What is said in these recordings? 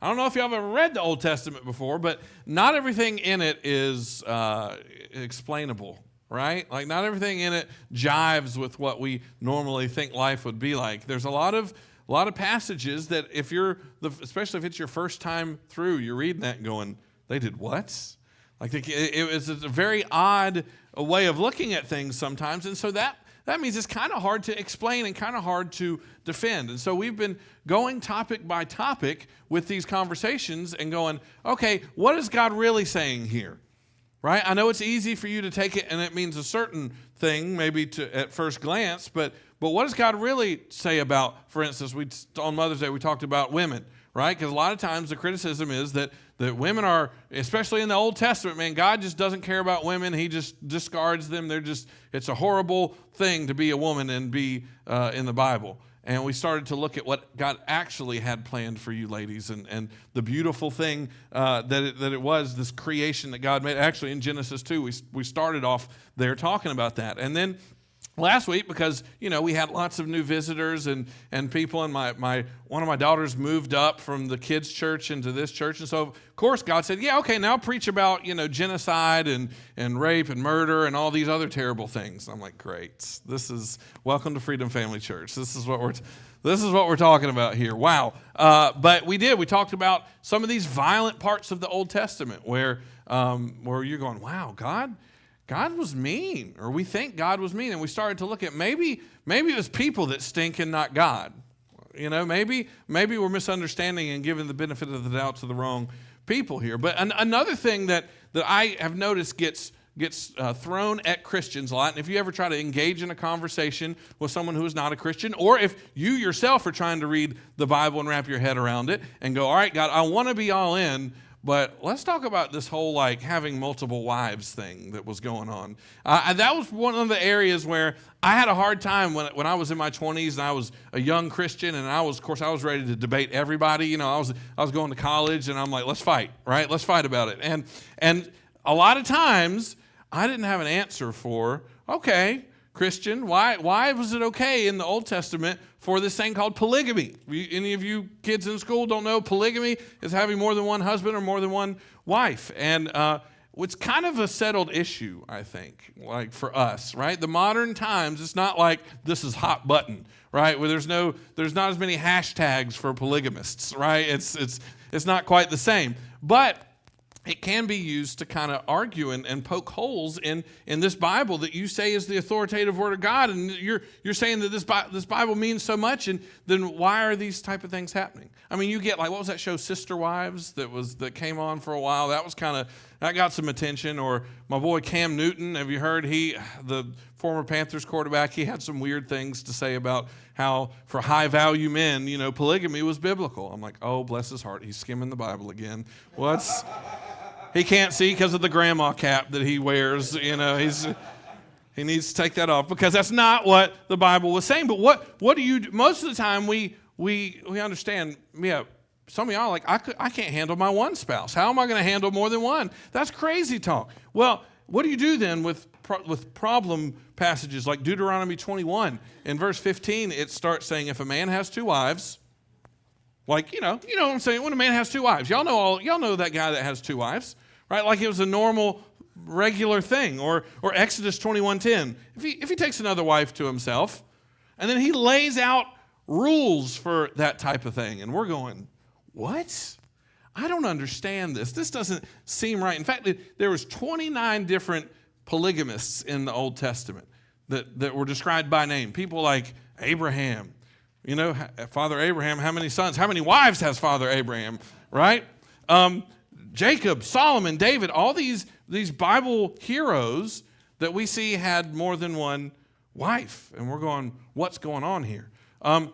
I don't know if y'all have ever read the Old Testament before, but not everything in it is explainable, right? Like not everything in it jives with what we normally think life would be like. There's a lot of passages that especially if it's your first time through, you're reading that and going, they did what? Like it was a very odd way of looking at things sometimes, and so that means it's kind of hard to explain and kind of hard to defend. And so we've been going topic by topic with these conversations and going, okay, what is God really saying here? Right? I know it's easy for you to take it and it means a certain thing, maybe at first glance, but what does God really say about, for instance, on Mother's Day we talked about women, right? Because a lot of times the criticism is that women are, especially in the Old Testament, man, God just doesn't care about women. He just discards them. It's a horrible thing to be a woman and be in the Bible. And we started to look at what God actually had planned for you ladies and the beautiful thing that it was, this creation that God made. Actually, in Genesis 2, we started off there talking about that. And then last week, because, we had lots of new visitors and people, and one of my daughters moved up from the kids' church into this church. And so, of course, God said, yeah, okay, now preach about, genocide and rape and murder and all these other terrible things. I'm like, great. Welcome to Freedom Family Church. This is what we're talking about here. Wow. But we talked about some of these violent parts of the Old Testament where you're going, wow, God was mean, or we think God was mean, and we started to look at maybe it was people that stink and not God. Maybe we're misunderstanding and giving the benefit of the doubt to the wrong people here. But another thing that I have noticed gets thrown at Christians a lot, and if you ever try to engage in a conversation with someone who is not a Christian, or if you yourself are trying to read the Bible and wrap your head around it and go, all right, God, I want to be all in, but let's talk about this whole having multiple wives thing that was going on. That was one of the areas where I had a hard time when I was in my 20s and I was a young Christian, and I was ready to debate everybody. I was going to college, and I'm like, let's fight, right? Let's fight about it. And a lot of times I didn't have an answer for, okay, Christian, why was it okay in the Old Testament for this thing called polygamy? Any of you kids in school don't know polygamy is having more than one husband or more than one wife. And it's kind of a settled issue, I think, for us, right? The modern times, it's not like this is hot button, right? Where there's not as many hashtags for polygamists, right? It's not quite the same. But it can be used to kind of argue and poke holes in this Bible that you say is the authoritative Word of God, and you're saying that this Bible means so much, and then why are these type of things happening? I mean, you get what was that show, Sister Wives, that came on for a while? That got some attention. Or my boy Cam Newton, have you heard the former Panthers quarterback? He had some weird things to say about how for high value men, polygamy was biblical. I'm like, oh, bless his heart, he's skimming the Bible again. He can't see because of the grandma cap that he wears. He needs to take that off because that's not what the Bible was saying. But what do you do? Most of the time we understand, yeah, some of y'all are like, I can't handle my one spouse. How am I going to handle more than one? That's crazy talk. Well, what do you do then with problem passages like Deuteronomy 21? In verse 15, it starts saying, if a man has two wives, you know what I'm saying? When a man has two wives, y'all know that guy that has two wives, right? Like it was a normal, regular thing. Or Exodus 21:10. If he takes another wife to himself, and then he lays out rules for that type of thing, and we're going, what? I don't understand this. This doesn't seem right. In fact, there was 29 different polygamists in the Old Testament that were described by name. People like Abraham. Father Abraham, how many sons? How many wives has Father Abraham, right? Jacob, Solomon, David, all these Bible heroes that we see had more than one wife. And we're going, what's going on here? And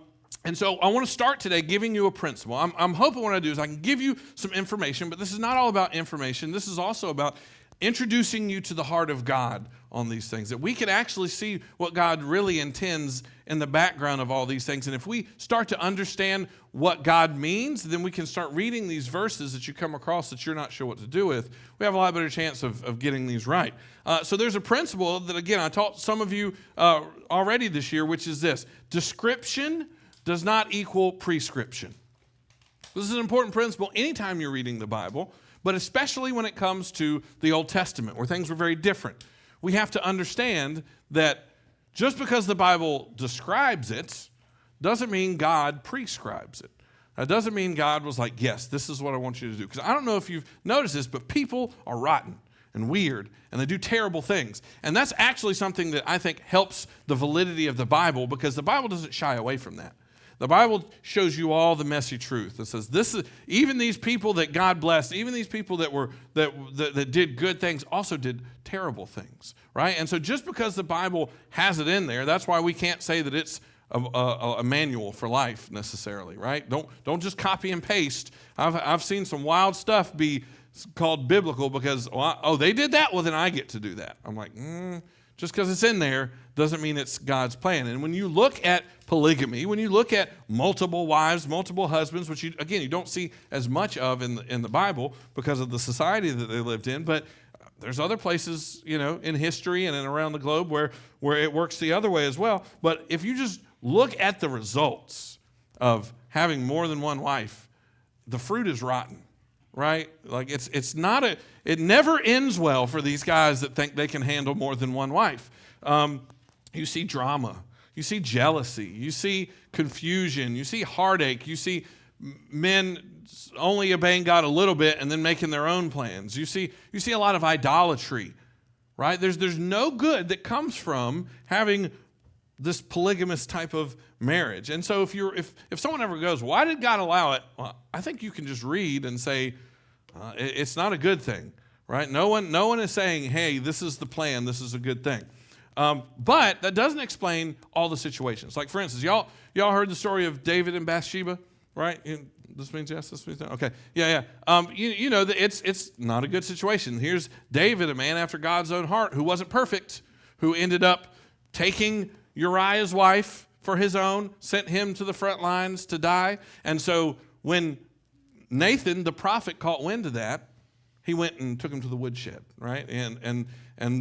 so I want to start today giving you a principle. I'm hoping what I do is I can give you some information, but this is not all about information. This is also about introducing you to the heart of God on these things, that we can actually see what God really intends in the background of all these things. And if we start to understand what God means, then we can start reading these verses that you come across that you're not sure what to do with. We have a lot better chance of getting these right. So there's a principle that, again, I taught some of you already this year, which is this: description does not equal prescription. This is an important principle anytime you're reading the Bible, but especially when it comes to the Old Testament, where things were very different. We have to understand that just because the Bible describes it doesn't mean God prescribes it. That doesn't mean God was like, yes, this is what I want you to do. Because I don't know if you've noticed this, but people are rotten and weird, and they do terrible things. And that's actually something that I think helps the validity of the Bible, because the Bible doesn't shy away from that. The Bible shows you all the messy truth. It says this is even these people that God blessed, even these people that did good things also did terrible things, right? And so just because the Bible has it in there, that's why we can't say that it's a manual for life necessarily, right? Don't just copy and paste. I've seen some wild stuff be called biblical because, they did that, well, then I get to do that. I'm like, just because it's in there doesn't mean it's God's plan. And when you look at polygamy, when you look at multiple wives, multiple husbands, which you don't see as much of in the Bible because of the society that they lived in, but there's other places, in history and around the globe where it works the other way as well. But if you just look at the results of having more than one wife, the fruit is rotten. Right? Like it never ends well for these guys that think they can handle more than one wife. You see drama, you see jealousy, you see confusion, you see heartache, you see men only obeying God a little bit and then making their own plans. You see a lot of idolatry, right? There's no good that comes from having this polygamous type of marriage. And so if someone ever goes, why did God allow it? Well, I think you can just read and say, it's not a good thing, right? No one is saying, hey, this is the plan, this is a good thing. But that doesn't explain all the situations. Like, for instance, y'all heard the story of David and Bathsheba, right? This means yes, this means no. Okay, yeah. It's not a good situation. Here's David, a man after God's own heart, who wasn't perfect, who ended up taking Uriah's wife for his own, sent him to the front lines to die. And so when Nathan, the prophet, caught wind of that, he went and took him to the woodshed, right? And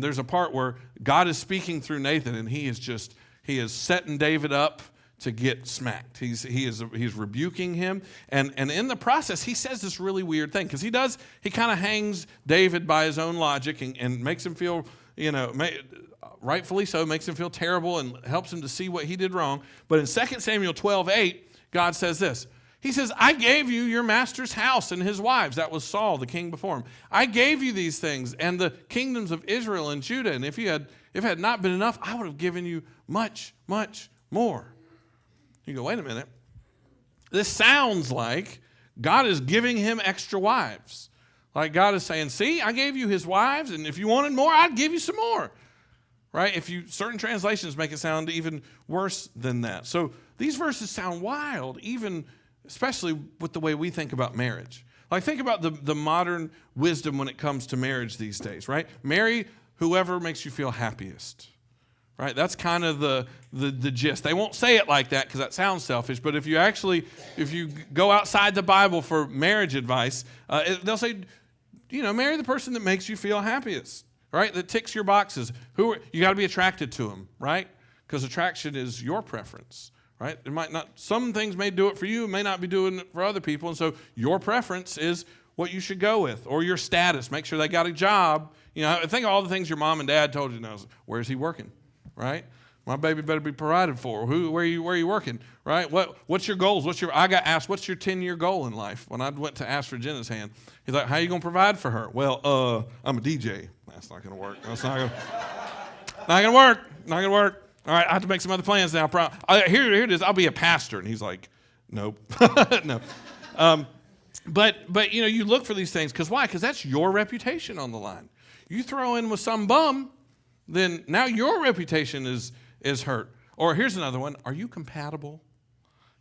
there's a part where God is speaking through Nathan, and he is setting David up to get smacked. He's rebuking him, and in the process, he says this really weird thing, because he kind of hangs David by his own logic and makes him feel, rightfully so, makes him feel terrible and helps him to see what he did wrong. But in 2 Samuel 12:8, God says this. He says, I gave you your master's house and his wives. That was Saul, the king before him. I gave you these things and the kingdoms of Israel and Judah. And if it had not been enough, I would have given you much, much more. You go, wait a minute. This sounds like God is giving him extra wives. Like God is saying, see, I gave you his wives, and if you wanted more, I'd give you some more. Right? Certain translations make it sound even worse than that. So these verses sound wild, especially with the way we think about marriage. Like, think about the modern wisdom when it comes to marriage these days, right? Marry whoever makes you feel happiest, right? That's kind of the gist. They won't say it like that because that sounds selfish, but if you go outside the Bible for marriage advice, they'll say, marry the person that makes you feel happiest, right? That ticks your boxes. You got to be attracted to them, right? Because attraction is your preference. Right? It might not. Some things may do it for you, may not be doing it for other people, and so your preference is what you should go with, or your status. Make sure they got a job. Think of all the things your mom and dad told you. Now, where's he working? Right? My baby better be provided for. Where are you working? Right? What's your goals? I got asked, what's your 10-year goal in life? When I went to ask for Jenna's hand, he's like, how are you going to provide for her? Well, I'm a DJ. That's not going to work. That's not going to work. Not going to work. All right, I have to make some other plans now. Here it is. I'll be a pastor. And he's like, nope. No. But you look for these things. Because why? Because that's your reputation on the line. You throw in with some bum, then now your reputation is hurt. Or here's another one. Are you compatible?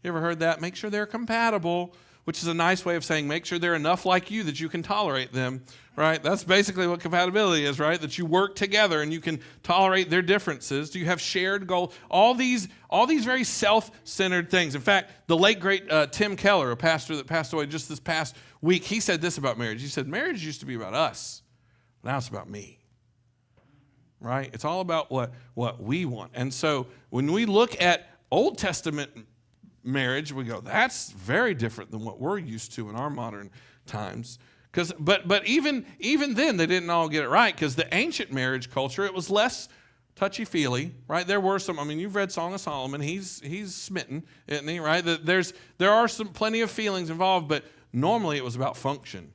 You ever heard that? Make sure they're compatible, which is a nice way of saying make sure they're enough like you that you can tolerate them, right? That's basically what compatibility is, right? That you work together and you can tolerate their differences. Do you have shared goals? All these very self-centered things. In fact, the late, great Tim Keller, a pastor that passed away just this past week, he said this about marriage. He said, marriage used to be about us. Now it's about me, right? It's all about what we want. And so when we look at Old Testament marriage, we go, that's very different than what we're used to in our modern times. But even then, they didn't all get it right, because the ancient marriage culture, it was less touchy-feely, right? There were some, you've read Song of Solomon. He's smitten, isn't he, right? There are plenty of feelings involved, but normally it was about function.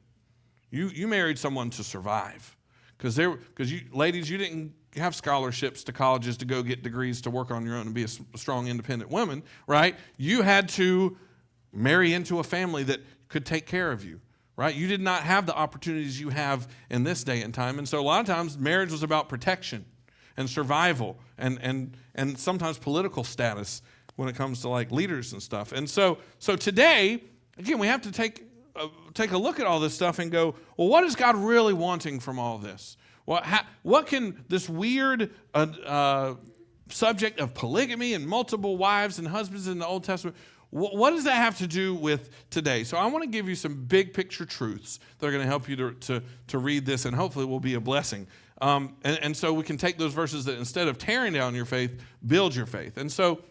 You married someone to survive, because you ladies, you didn't have scholarships to colleges to go get degrees to work on your own and be a strong, independent woman, right? You had to marry into a family that could take care of you, right? You did not have the opportunities you have in this day and time. And so a lot of times marriage was about protection and survival and sometimes political status when it comes to like leaders and stuff. And so today, again, we have to take a look at all this stuff and go, well, what is God really wanting from all this? What can this weird subject of polygamy and multiple wives and husbands in the Old Testament, what does that have to do with today? So I want to give you some big picture truths that are going to help you to read this, and hopefully will be a blessing. And so we can take those verses that, instead of tearing down your faith, build your faith. And so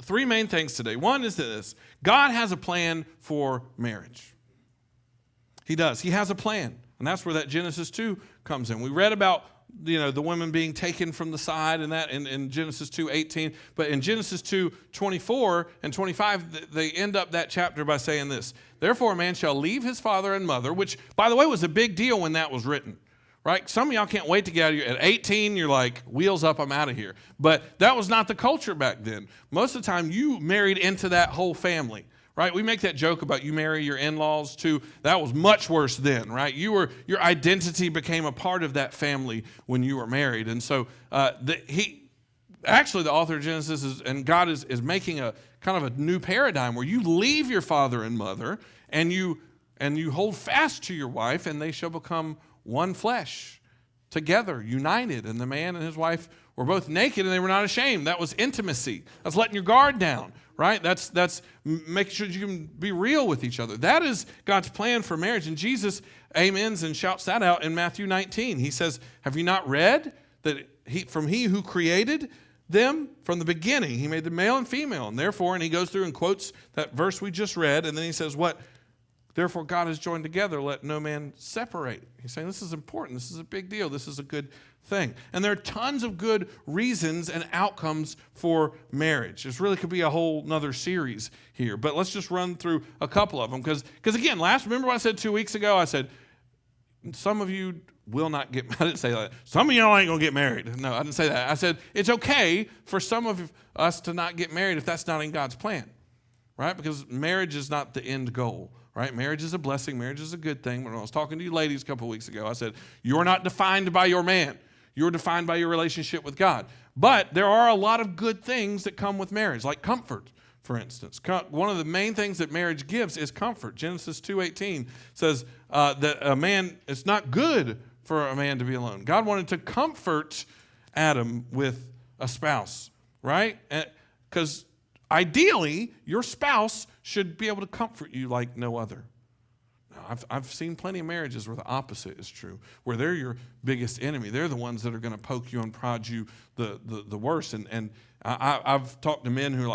3 main things today. One is this: God has a plan for marriage. He does. He has a plan. And that's where that Genesis 2 comes in. We read about the women being taken from the side and that in Genesis 2:18. But in Genesis 2:24 and 25, they end up that chapter by saying this: therefore a man shall leave his father and mother, which, by the way, was a big deal when that was written. Right? Some of y'all can't wait to get out of here. At 18, you're like, wheels up, I'm out of here. But that was not the culture back then. Most of the time, you married into that whole family. Right? We make that joke about you marry your in-laws too. That was much worse then, right? Your identity became a part of that family when you were married. And so the author of Genesis and God is making a kind of a new paradigm where you leave your father and mother and you hold fast to your wife, and they shall become one flesh, together, united. And the man and his wife were both naked and they were not ashamed. That was intimacy. That's letting your guard down. Right? That's making sure you can be real with each other. That is God's plan for marriage. And Jesus amens and shouts that out in Matthew 19. He says, have you not read that he who created them from the beginning, he made them male and female. And therefore, and he goes through and quotes that verse we just read. And then he says, what? Therefore, God has joined together, let no man separate. He's saying this is important. This is a big deal. This is a good thing. And there are tons of good reasons and outcomes for marriage. This really could be a whole nother series here. But let's just run through a couple of them. Because again, remember what I said 2 weeks ago? I said, some of you will not get, I didn't say that. Some of y'all ain't going to get married. No, I didn't say that. I said, it's okay for some of us to not get married if that's not in God's plan. Right? Because marriage is not the end goal. Right? Marriage is a blessing. Marriage is a good thing. When I was talking to you ladies a couple of weeks ago, I said, you're not defined by your man. You're defined by your relationship with God. But there are a lot of good things that come with marriage, like comfort, for instance. One of the main things that marriage gives is comfort. Genesis 2:18 says that it's not good for a man to be alone. God wanted to comfort Adam with a spouse, right? Because ideally, your spouse should be able to comfort you like no other. Now, I've seen plenty of marriages where the opposite is true, where they're your biggest enemy. They're the ones that are going to poke you and prod you the worst. And I've talked to men who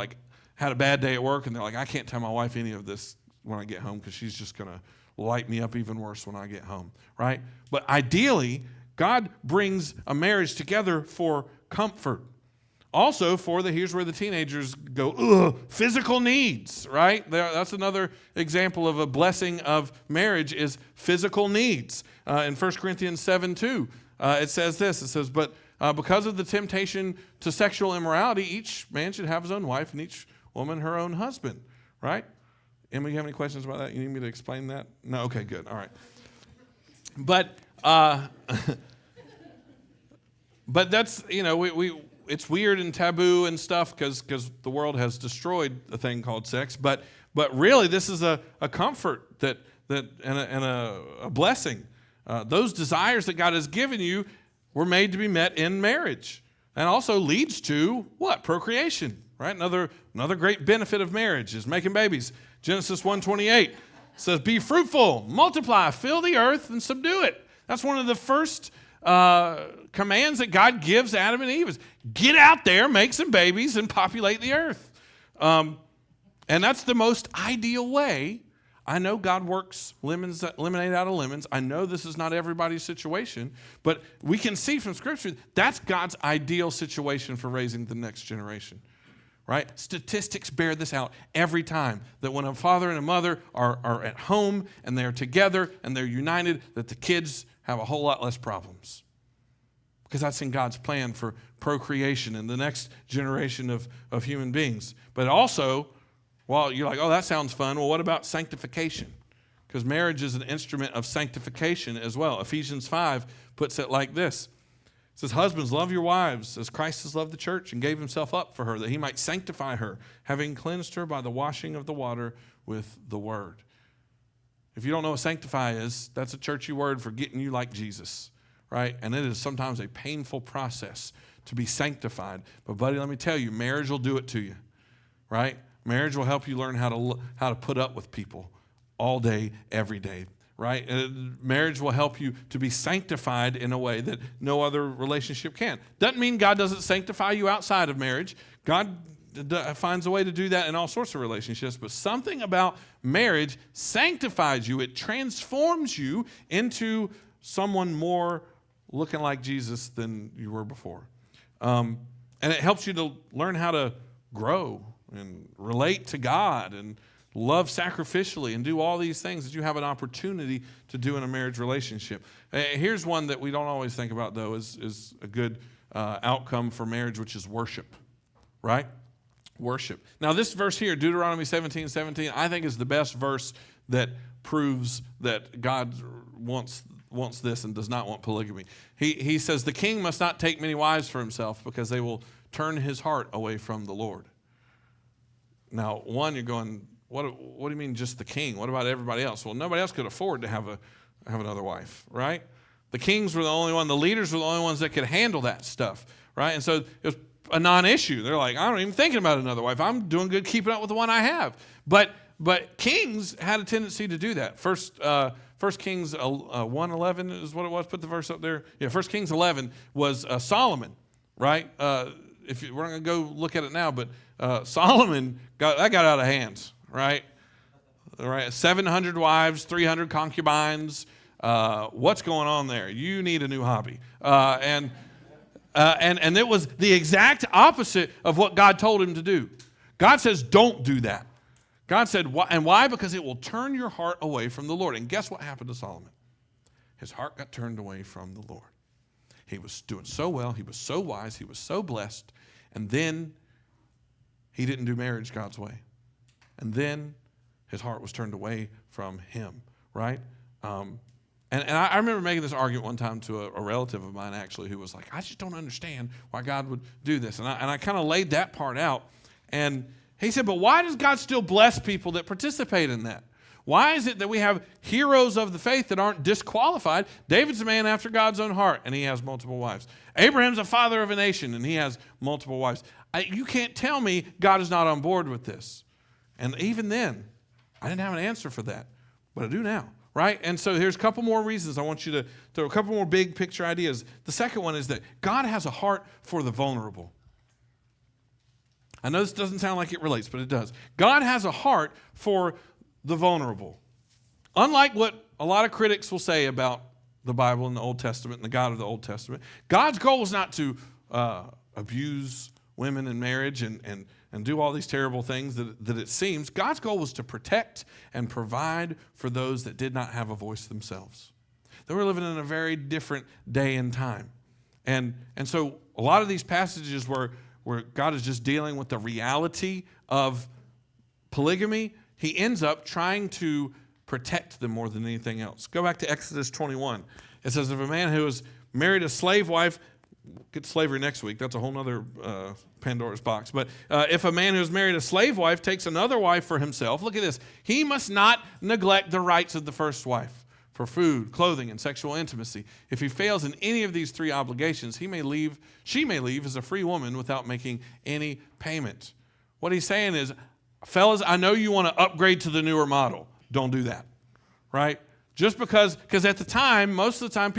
had a bad day at work, and they're like, I can't tell my wife any of this when I get home because she's just going to light me up even worse when I get home, right? But ideally, God brings a marriage together for comfort. Also, here's where the teenagers go, physical needs, right? That's another example of a blessing of marriage is physical needs. In 1 Corinthians 7:2, it says this. It says, but because of the temptation to sexual immorality, each man should have his own wife and each woman her own husband, right? Emma, you have any questions about that? You need me to explain that? No? Okay, good. All right. But that's, it's weird and taboo and stuff because the world has destroyed a thing called sex. But really, this is a comfort and a blessing. Those desires that God has given you were made to be met in marriage, and also leads to what? Procreation, right? Another great benefit of marriage is making babies. Genesis 1:28 says, "Be fruitful, multiply, fill the earth, and subdue it." That's one of the first commands that God gives Adam and Eve is get out there, make some babies, and populate the earth. And that's the most ideal way. I know God works lemonade out of lemons. I know this is not everybody's situation, but we can see from Scripture that's God's ideal situation for raising the next generation, right? Statistics bear this out every time, that when a father and a mother are at home and they're together and they're united, that the kids have a whole lot less problems. Because that's in God's plan for procreation and the next generation of human beings. But also, well, you're like, oh, that sounds fun. Well, what about sanctification? Because marriage is an instrument of sanctification as well. Ephesians 5 puts it like this. It says, husbands, love your wives as Christ has loved the church and gave himself up for her, that he might sanctify her, having cleansed her by the washing of the water with the word. If you don't know what sanctify is, that's a churchy word for getting you like Jesus, right? And it is sometimes a painful process to be sanctified. But buddy, let me tell you, marriage will do it to you, right? Marriage will help you learn how to put up with people all day, every day, right? Marriage will help you to be sanctified in a way that no other relationship can. Doesn't mean God doesn't sanctify you outside of marriage. God finds a way to do that in all sorts of relationships, but something about marriage sanctifies you. It transforms you into someone more looking like Jesus than you were before. And it helps you to learn how to grow and relate to God and love sacrificially and do all these things that you have an opportunity to do in a marriage relationship. Here's one that we don't always think about, though, is a good outcome for marriage, which is worship, right? Worship. Now, this verse here, Deuteronomy 17:17, I think is the best verse that proves that God wants this and does not want polygamy. He says, the king must not take many wives for himself because they will turn his heart away from the Lord. Now, one, you're going, what do you mean just the king? What about everybody else? Well, nobody else could afford to have another wife, right? The kings were the only one, the leaders were the only ones that could handle that stuff, right? And so it was a non-issue. They're like, I'm not even thinking about another wife. I'm doing good keeping up with the one I have. But kings had a tendency to do that. First Kings 1:11 is what it was. Put the verse up there. Yeah, 1 Kings 11 was Solomon, right? We're not going to go look at it now, but Solomon got out of hand, right? 700 wives, 300 concubines. What's going on there? You need a new hobby. And it was the exact opposite of what God told him to do. God says, don't do that. God said, why? Because it will turn your heart away from the Lord. And guess what happened to Solomon? His heart got turned away from the Lord. He was doing so well. He was so wise. He was so blessed. And then he didn't do marriage God's way. And then his heart was turned away from him, right? And I remember making this argument one time to a relative of mine, actually, who was like, I just don't understand why God would do this. And I kind of laid that part out. And he said, but why does God still bless people that participate in that? Why is it that we have heroes of the faith that aren't disqualified? David's a man after God's own heart, and he has multiple wives. Abraham's a father of a nation, and he has multiple wives. You can't tell me God is not on board with this. And even then, I didn't have an answer for that, but I do now, right? And so here's a couple more reasons I want you to throw a couple more big picture ideas. The second one is that God has a heart for the vulnerable. I know this doesn't sound like it relates, but it does. God has a heart for the vulnerable. Unlike what a lot of critics will say about the Bible and the Old Testament and the God of the Old Testament, God's goal is not to abuse women in marriage and do all these terrible things that it seems. God's goal was to protect and provide for those that did not have a voice themselves. They were living in a very different day and time. And so a lot of these passages where God is just dealing with the reality of polygamy, he ends up trying to protect them more than anything else. Go back to Exodus 21. It says, if a man who has married a slave wife, get slavery next week, that's a whole other Pandora's box. But if a man who has married a slave wife takes another wife for himself, look at this, he must not neglect the rights of the first wife for food, clothing, and sexual intimacy. If he fails in any of these three obligations, she may leave as a free woman without making any payment. What he's saying is, fellas, I know you want to upgrade to the newer model. Don't do that, right? Just because at the time, most of the time,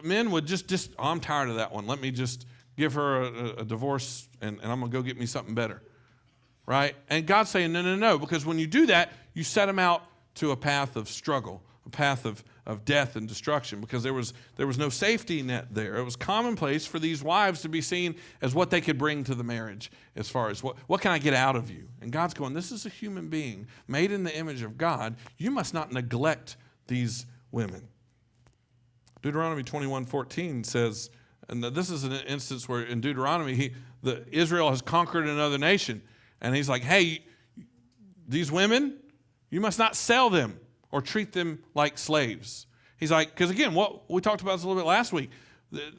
men would just oh, I'm tired of that one. Let me just give her a divorce and I'm going to go get me something better. right? And God's saying, no, no, no, because when you do that, you set them out to a path of struggle, a path of death and destruction, because there was no safety net there. It was commonplace for these wives to be seen as what they could bring to the marriage, as far as what can I get out of you? And God's going, this is a human being made in the image of God. You must not neglect these women. Deuteronomy 21:14 says, and this is an instance where in Deuteronomy, Israel has conquered another nation. And he's like, hey, these women, you must not sell them or treat them like slaves. He's like, because again, what we talked about this a little bit last week,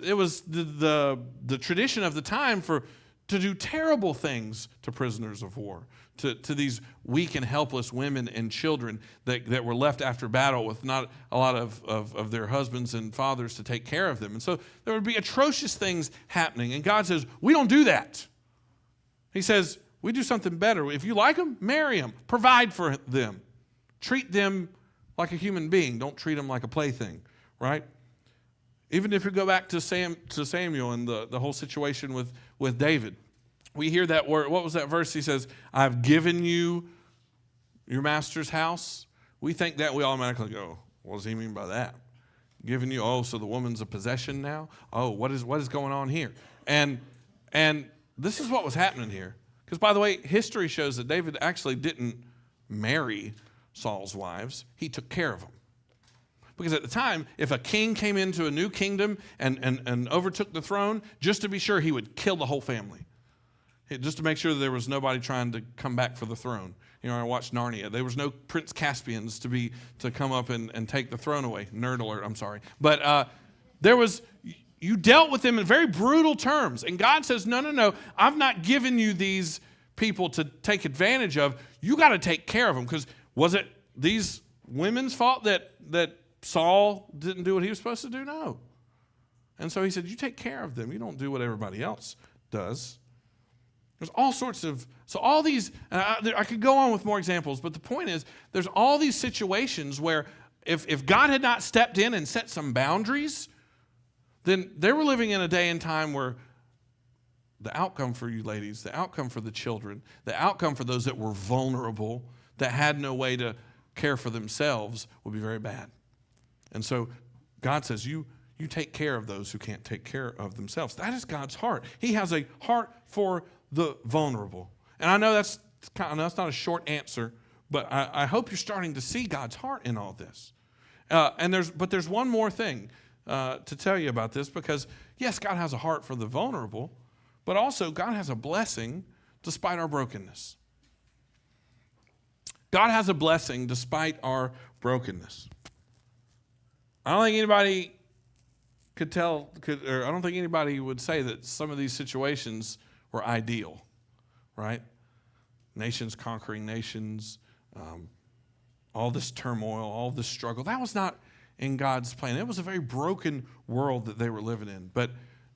it was the tradition of the time to do terrible things to prisoners of war, to these weak and helpless women and children that were left after battle with not a lot of their husbands and fathers to take care of them. And so there would be atrocious things happening. And God says, we don't do that. He says, we do something better. If you like them, marry them. Provide for them. Treat them like a human being. Don't treat them like a plaything, right? Even if you go back to Samuel and the whole situation with David, we hear that word. What was that verse? He says, I've given you your master's house. We think that we automatically go, what does he mean by that? Giving you, so the woman's a possession now? Oh, what is going on here? And this is what was happening here. Because, by the way, history shows that David actually didn't marry Saul's wives. He took care of them. Because at the time, if a king came into a new kingdom and overtook the throne, just to be sure, he would kill the whole family. Just to make sure that there was nobody trying to come back for the throne. You know, I watched Narnia. There was no Prince Caspians to come up and take the throne away. Nerd alert, I'm sorry. But you dealt with them in very brutal terms. And God says, no, I've not given you these people to take advantage of. You got to take care of them. Because was it these women's fault that Saul didn't do what he was supposed to do? No. And so he said, you take care of them. You don't do what everybody else does. There's all sorts of, so all these, I could go on with more examples, but the point is, there's all these situations where if God had not stepped in and set some boundaries, then they were living in a day and time where the outcome for you ladies, the outcome for the children, the outcome for those that were vulnerable, that had no way to care for themselves, would be very bad. And so God says, you take care of those who can't take care of themselves. That is God's heart. He has a heart for the vulnerable. And I know that's not a short answer, but I hope you're starting to see God's heart in all this. But there's one more thing to tell you about this, because yes, God has a heart for the vulnerable, but also God has a blessing despite our brokenness. God has a blessing despite our brokenness. I don't think anybody I don't think anybody would say that some of these situations were ideal, right? Nations conquering nations, all this turmoil, all this struggle. That was not in God's plan. It was a very broken world that they were living in. But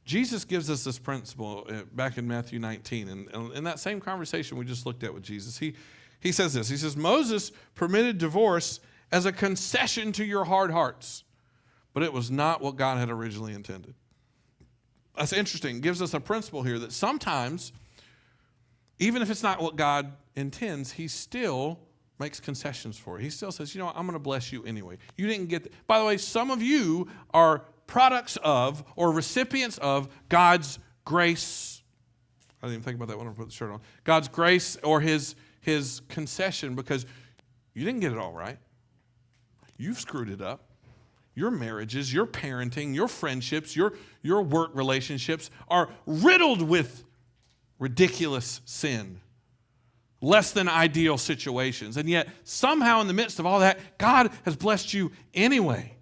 Jesus gives us this principle back in Matthew 19. And in that same conversation we just looked at with Jesus, he says this. He says, Moses permitted divorce as a concession to your hard hearts, but it was not what God had originally intended. That's interesting. It gives us a principle here that sometimes, even if it's not what God intends, he still makes concessions for it. He still says, I'm going to bless you anyway. You didn't get By the way, some of you are products of or recipients of God's grace. I didn't even think about that when I put the shirt on. God's grace or his concession, because you didn't get it all right. You've screwed it up. Your marriages, your parenting, your friendships, your work relationships are riddled with ridiculous sin, less than ideal situations. And yet, somehow in the midst of all that, God has blessed you anyway.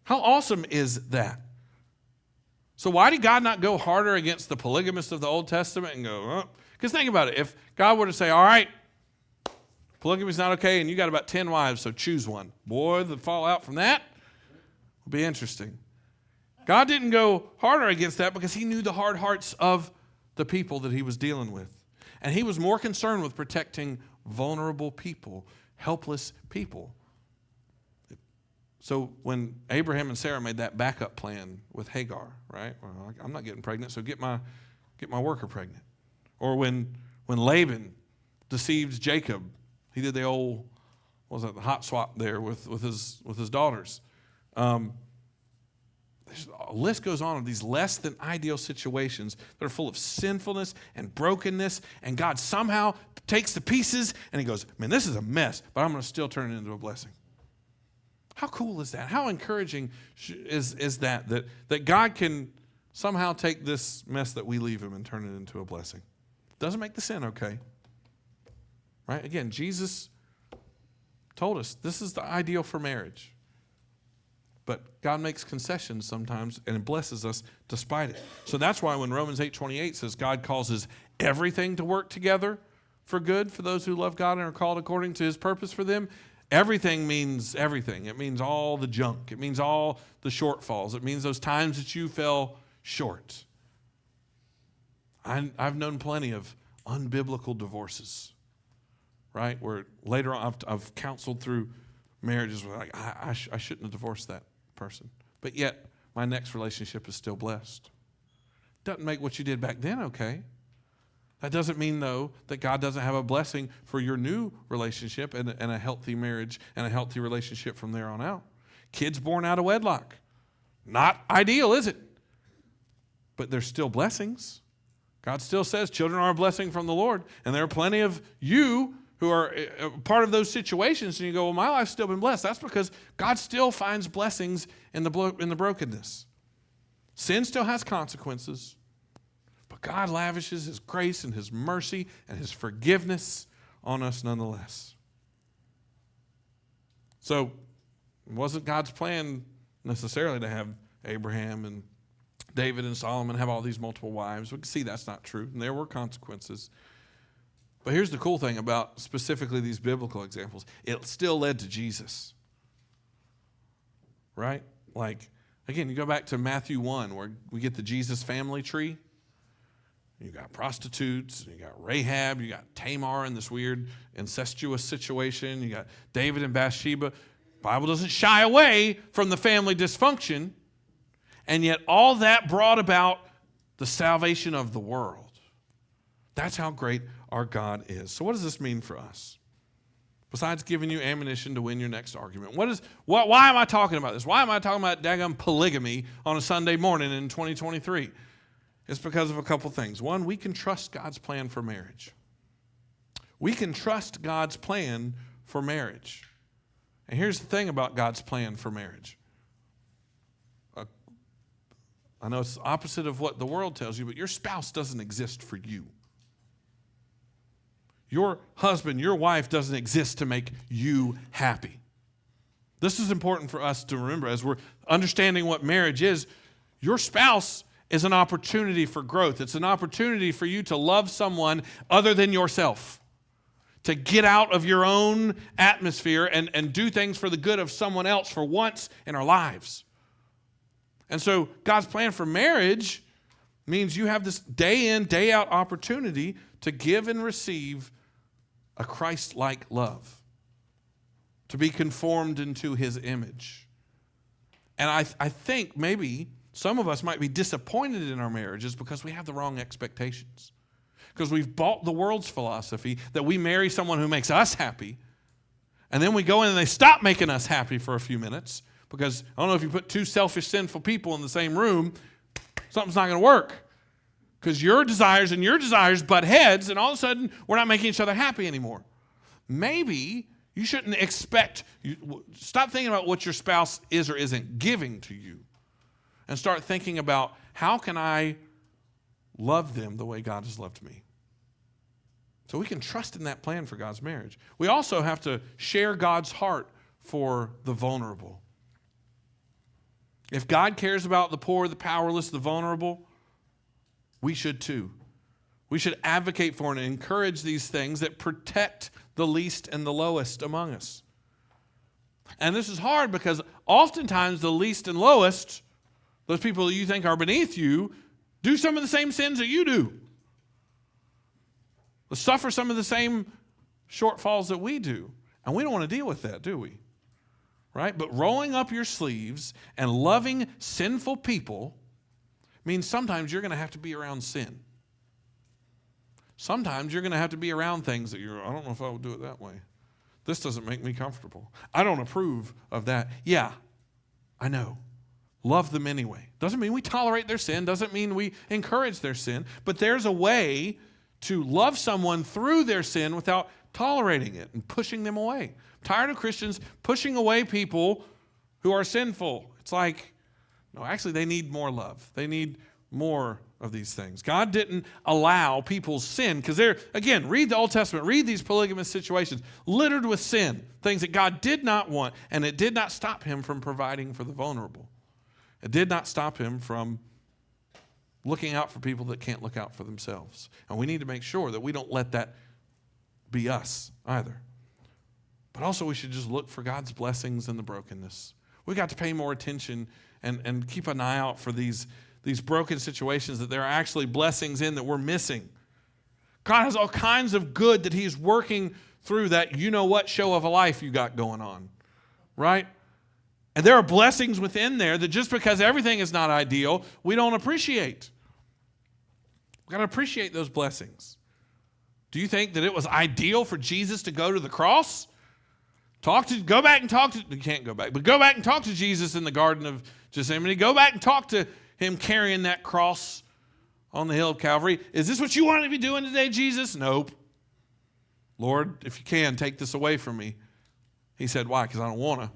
How awesome is that? So why did God not go harder against the polygamists of the Old Testament and go, Because think about it. If God were to say, all right, polygamy's not okay, and you got about 10 wives, so choose one. Boy, the fallout from that will be interesting. God didn't go harder against that because he knew the hard hearts of the people that he was dealing with. And he was more concerned with protecting vulnerable people, helpless people. So when Abraham and Sarah made that backup plan with Hagar, right? Well, I'm not getting pregnant, so get my worker pregnant. Or when Laban deceived Jacob. He did the old, what was that, the hot swap there with his daughters. A list goes on of these less than ideal situations that are full of sinfulness and brokenness, and God somehow takes the pieces and he goes, man, this is a mess, but I'm going to still turn it into a blessing. How cool is that? How encouraging is that God can somehow take this mess that we leave him and turn it into a blessing? Doesn't make the sin okay. Right? Again, Jesus told us this is the ideal for marriage. But God makes concessions sometimes and blesses us despite it. So that's why when Romans 8:28 says God causes everything to work together for good for those who love God and are called according to his purpose for them, everything means everything. It means all the junk. It means all the shortfalls. It means those times that you fell short. I've known plenty of unbiblical divorces, right? Where later on I've counseled through marriages where like, I shouldn't have divorced that person. But yet my next relationship is still blessed. Doesn't make what you did back then okay. That doesn't mean, though, that God doesn't have a blessing for your new relationship and a healthy marriage and a healthy relationship from there on out. Kids born out of wedlock. Not ideal, is it? But there's still blessings. God still says children are a blessing from the Lord. And there are plenty of you who are part of those situations, and you go, well, my life's still been blessed. That's because God still finds blessings in the brokenness. Sin still has consequences, but God lavishes his grace and his mercy and his forgiveness on us nonetheless. So it wasn't God's plan necessarily to have Abraham and David and Solomon have all these multiple wives. We can see that's not true, and there were consequences. But here's the cool thing about specifically these biblical examples. It still led to Jesus. Right? Like, again, you go back to Matthew 1 where we get the Jesus family tree. You got prostitutes, you got Rahab, you got Tamar in this weird incestuous situation, you got David and Bathsheba. The Bible doesn't shy away from the family dysfunction, and yet all that brought about the salvation of the world. That's how great our God is. So what does this mean for us? Besides giving you ammunition to win your next argument. Why am I talking about this? Why am I talking about daggum polygamy on a Sunday morning in 2023? It's because of a couple things. One, we can trust God's plan for marriage. We can trust God's plan for marriage. And here's the thing about God's plan for marriage. I know it's the opposite of what the world tells you, but your spouse doesn't exist for you. Your husband, your wife doesn't exist to make you happy. This is important for us to remember as we're understanding what marriage is. Your spouse is an opportunity for growth. It's an opportunity for you to love someone other than yourself, to get out of your own atmosphere and do things for the good of someone else for once in our lives. And so God's plan for marriage means you have this day in, day out opportunity to give and receive a Christ-like love, to be conformed into his image. And I think maybe some of us might be disappointed in our marriages because we have the wrong expectations. Because we've bought the world's philosophy that we marry someone who makes us happy, and then we go in and they stop making us happy for a few minutes because, I don't know, if you put two selfish, sinful people in the same room, something's not going to work. Because your desires and your desires butt heads, and all of a sudden, we're not making each other happy anymore. Maybe you shouldn't stop thinking about what your spouse is or isn't giving to you, and start thinking about, how can I love them the way God has loved me? So we can trust in that plan for God's marriage. We also have to share God's heart for the vulnerable. If God cares about the poor, the powerless, the vulnerable, we should too. We should advocate for and encourage these things that protect the least and the lowest among us. And this is hard because oftentimes the least and lowest, those people that you think are beneath you, do some of the same sins that you do. They suffer some of the same shortfalls that we do. And we don't want to deal with that, do we? Right? But rolling up your sleeves and loving sinful people means sometimes you're going to have to be around sin. Sometimes you're going to have to be around things that I don't know if I would do it that way. This doesn't make me comfortable. I don't approve of that. Yeah, I know. Love them anyway. Doesn't mean we tolerate their sin. Doesn't mean we encourage their sin. But there's a way to love someone through their sin without tolerating it and pushing them away. I'm tired of Christians pushing away people who are sinful. It's like, no, actually they need more love. They need more of these things. God didn't allow people's sin, because again, read the Old Testament, read these polygamous situations, littered with sin, things that God did not want, and it did not stop him from providing for the vulnerable. It did not stop him from looking out for people that can't look out for themselves. And we need to make sure that we don't let that be us either. But also we should just look for God's blessings in the brokenness. We got to pay more attention and keep an eye out for these broken situations that there are actually blessings in that we're missing. God has all kinds of good that he's working through that you-know-what show of a life you got going on, right? And there are blessings within there that just because everything is not ideal, we don't appreciate. We've got to appreciate those blessings. Do you think that it was ideal for Jesus to go to the cross? Go back and talk to, you can't go back, but go back and talk to Jesus in the Garden of Gethsemane. Go back and talk to him carrying that cross on the hill of Calvary. Is this what you want to be doing today, Jesus? Nope. Lord, if you can, take this away from me. He said, why? Because I don't want to.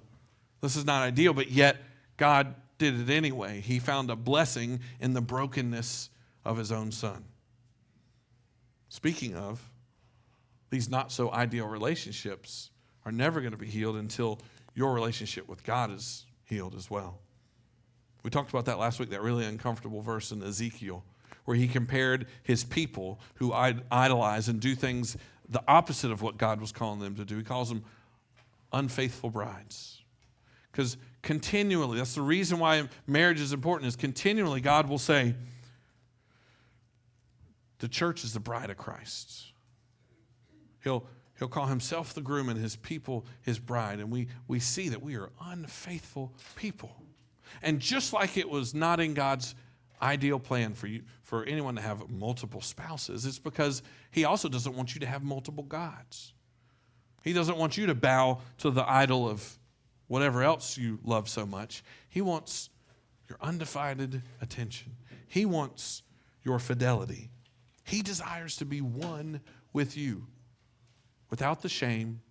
This is not ideal, but yet God did it anyway. He found a blessing in the brokenness of his own son. Speaking of, these not so ideal relationships are never going to be healed until your relationship with God is healed as well. We talked about that last week, that really uncomfortable verse in Ezekiel, where he compared his people who idolize and do things the opposite of what God was calling them to do. He calls them unfaithful brides. Because continually, that's the reason why marriage is important, is continually God will say, the church is the bride of Christ. He'll call himself the groom and his people his bride. And we see that we are unfaithful people. And just like it was not in God's ideal plan for anyone to have multiple spouses, it's because he also doesn't want you to have multiple gods. He doesn't want you to bow to the idol of whatever else you love so much. He wants your undivided attention. He wants your fidelity. He desires to be one with you without the shame,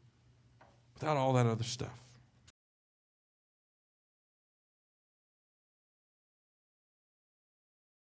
without all that other stuff.